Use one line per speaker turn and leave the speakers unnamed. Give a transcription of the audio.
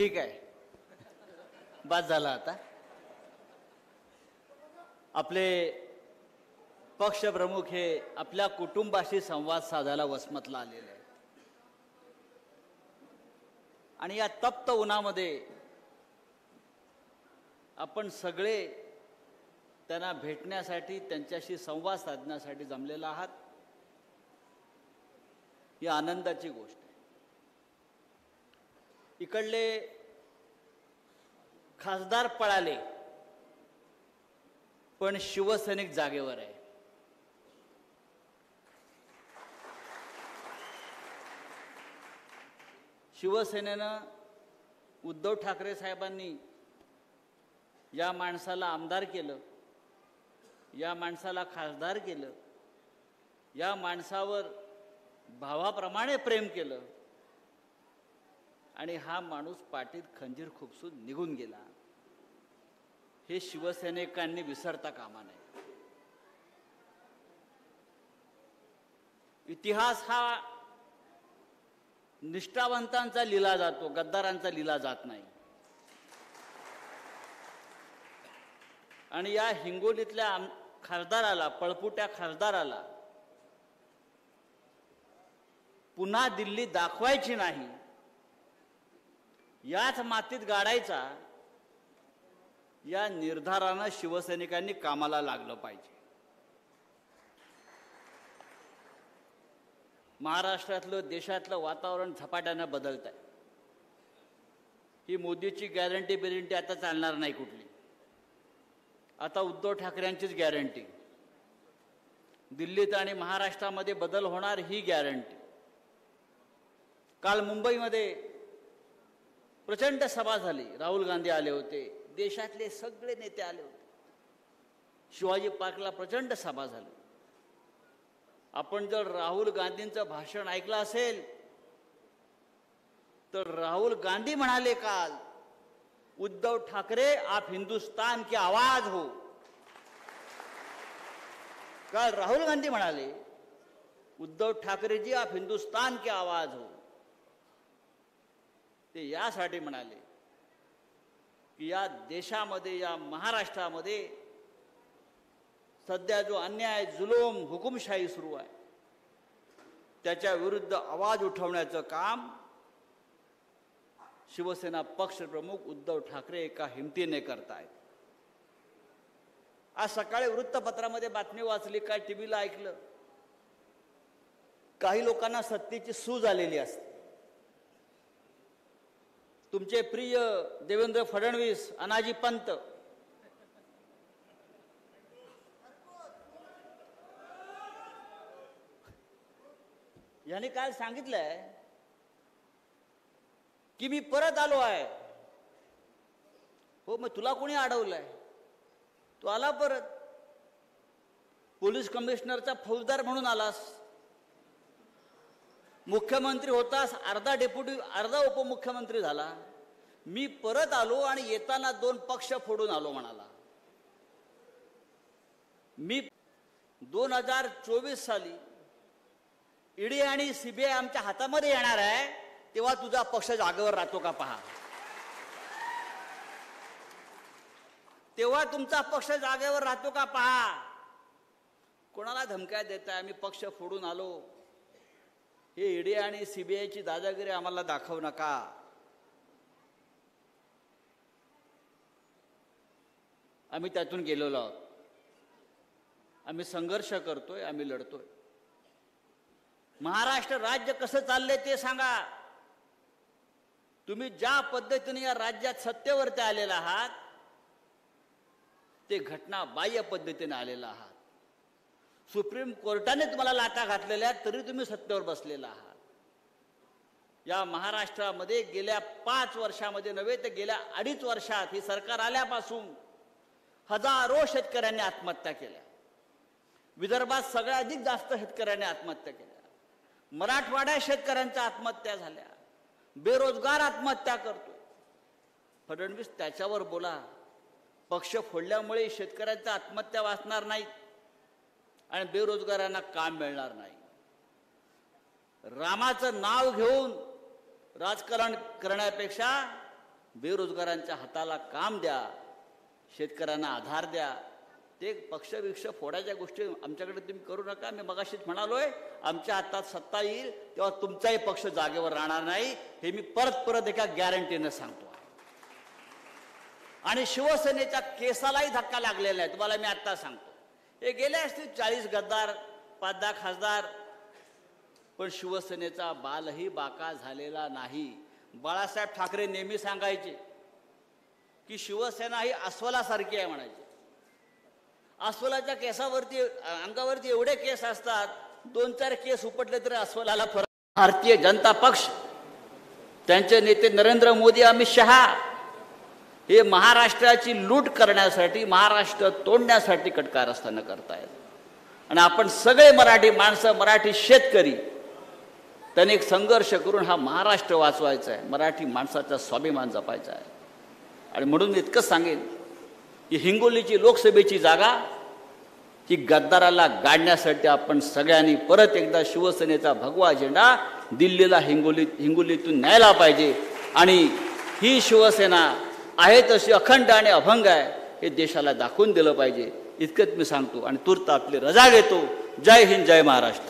ठीक आहे, बाद झाला आता. आपले पक्षप्रमुख हे आपल्या कुटुंबाशी संवाद साधायला वसमतला आलेले आहेत आणि या तप्त उन्हामध्ये आपण सगळे त्यांना भेटण्यासाठी, त्यांच्याशी संवाद साधण्यासाठी जमलेला आहात. ही आनंदाची गोष्ट आहे. इकडले खासदार पळाले पण शिवसैनिक जागेवर आहे. शिवसेनेनं उद्धव ठाकरे साहेबांनी या माणसाला आमदार केलं, या माणसाला खासदार केलं, या माणसावर भावाप्रमाणे प्रेम केलं आणि हा माणूस पाठीत खंजीर खुपसून निघून गेला. हे शिवसैनिकांनी विसरता कामा नये. इतिहास हा निष्ठावंतांचा लिहिला जातो, गद्दारांचा लिहिला जात नाही. आणि या हिंगोलीतल्या खासदाराला, पळपुट्या खासदाराला पुन्हा दिल्ली दाखवायची नाही, याच मातीत गाडायचा, या निर्धारानं शिवसैनिकांनी कामाला लागलं पाहिजे. महाराष्ट्रातलं, देशातलं वातावरण झपाट्यानं बदलत आहे. ही मोदीची गॅरंटी बिरंटी आता चालणार नाही कुठली. आता उद्धव ठाकरेंचीच गॅरंटी. दिल्लीत आणि महाराष्ट्रामध्ये बदल होणार ही गॅरंटी. काल मुंबईमध्ये प्रचंड सभा झाली. राहुल गांधी आले होते, देशातले सगळे नेते आले होते. शिवाजी पार्कला प्रचंड सभा झाली. आपण जर राहुल गांधींचं भाषण ऐकलं असेल तर राहुल गांधी म्हणाले काल, उद्धव ठाकरे आप हिंदुस्तान की आवाज हो. काल राहुल गांधी म्हणाले, उद्धव ठाकरे जी आप हिंदुस्तान की आवाज हो. ते यासाठी म्हणाले की या देशामध्ये, या महाराष्ट्रामध्ये सध्या जो अन्याय, जुलूम, हुकुमशाही सुरू आहे त्याच्या विरुद्ध आवाज उठवण्याचं काम शिवसेना पक्षप्रमुख उद्धव ठाकरे एका हिमतीने करतायत. आज सकाळी वृत्तपत्रामध्ये बातमी वाचली, काय टीव्हीला ऐकलं, काही लोकांना सत्तेची सूज आलेली असते. तुमचे प्रिय देवेंद्र फडणवीस, अनाजी पंत यांनी काल सांगितलंय की मी परत आलो आहे. हो, मग तुला कोणी अडवलंय? तू आला परत. पोलीस कमिशनरचा फौजदार म्हणून आलास, मुख्यमंत्री होतास, अर्धा डेप्युटी, अर्धा उपमुख्यमंत्री झाला. मी परत आलो आणि येताना 2 पक्ष फोडून आलो म्हणाला. मी 2024 साली ईडी आणि सीबीआय आमच्या हातामध्ये येणार आहे, तेव्हा तुझा पक्ष जागेवर राहतो का पहा. तेव्हा तुमचा पक्ष जागेवर राहतो का पहा. कोणाला धमक्या देताय? आम्ही पक्ष फोडून आलो, हे ईडी आणि सीबीआयची दादागिरी आम्हाला दाखवू नका. आम्ही त्यातून गेलेलो आहोत. आम्ही संघर्ष करतोय, आम्ही लढतोय. महाराष्ट्र राज्य कसं चाललंय ते सांगा. तुम्ही ज्या पद्धतीने या राज्यात सत्तेवरती आलेला आहात ते घटना बाह्य पद्धतीने आलेला आहात. सुप्रीम कोर्टाने तुम्हाला लाटा घातलेल्या तरी तुम्ही सत्तेवर बसलेला आहात. या महाराष्ट्रामध्ये गेल्या 5 वर्षामध्ये नव्हे तर गेल्या 2.5 वर्षात ही सरकार आल्यापासून हजारो शेतकऱ्यांनी आत्महत्या केल्या. विदर्भात सगळ्यात अधिक जास्त शेतकऱ्यांनी आत्महत्या केल्या. मराठवाड्यात शेतकऱ्यांच्या आत्महत्या झाल्या. बेरोजगार आत्महत्या करतोय. फडणवीस त्याच्यावर बोला. पक्ष फोडल्यामुळे शेतकऱ्यांच्या आत्महत्या वाचणार नाहीत आणि बेरोजगारांना काम मिळणार नाही. रामाचं नाव घेऊन राजकारण करण्यापेक्षा बेरोजगारांच्या हाताला काम द्या, शेतकऱ्यांना आधार द्या. ते पक्षविक्ष फोडायच्या गोष्टी आमच्याकडे तुम्ही करू नका. मी मगाशीच म्हणालोय, आमच्या हातात सत्ता येईल तेव्हा तुमचाही पक्ष जागेवर राहणार नाही, हे मी परत एका गॅरंटीनं सांगतो. आणि शिवसेनेच्या केसालाही धक्का लागलेला आहे, तुम्हाला मी आत्ता सांगतो. हे गेले असतील 40 गद्दार, 5-10 खासदार, पण शिवसेनेचा बालही बाका झालेला नाही. बाळासाहेब ठाकरे नेहमी सांगायचे की शिवसेना ही अस्वलासारखी आहे म्हणायचे. अस्वलाच्या केसावरती, अंगावरती एवढे केस असतात, 2-4 केस उपटले तरी अस्वलाला फरक. भारतीय जनता पक्ष, त्यांचे नेते नरेंद्र मोदी, अमित शहा हे महाराष्ट्राची लूट करण्यासाठी, महाराष्ट्र तोडण्यासाठी कटकारस्थानं करतायत. आणि आपण सगळे मराठी माणसं, मराठी शेतकरी, त्यांनी एक संघर्ष करून हा महाराष्ट्र वाचवायचा आहे, मराठी माणसाचा स्वाभिमान जपायचा आहे. आणि म्हणून इतकंच सांगेन की हिंगोलीची लोकसभेची जागा ही गद्दाराला गाडण्यासाठी आपण सगळ्यांनी परत एकदा शिवसेनेचा भगवा झेंडा दिल्लीला, हिंगोलीतून न्यायला पाहिजे. आणि ही शिवसेना आहे तशी अखंड आणि अभंग आहे, हे देशाला दाखवून दिलं पाहिजे. इतकंच मी सांगतो आणि तूर्त आपली रजा घेतो. जय हिंद, जय महाराष्ट्र.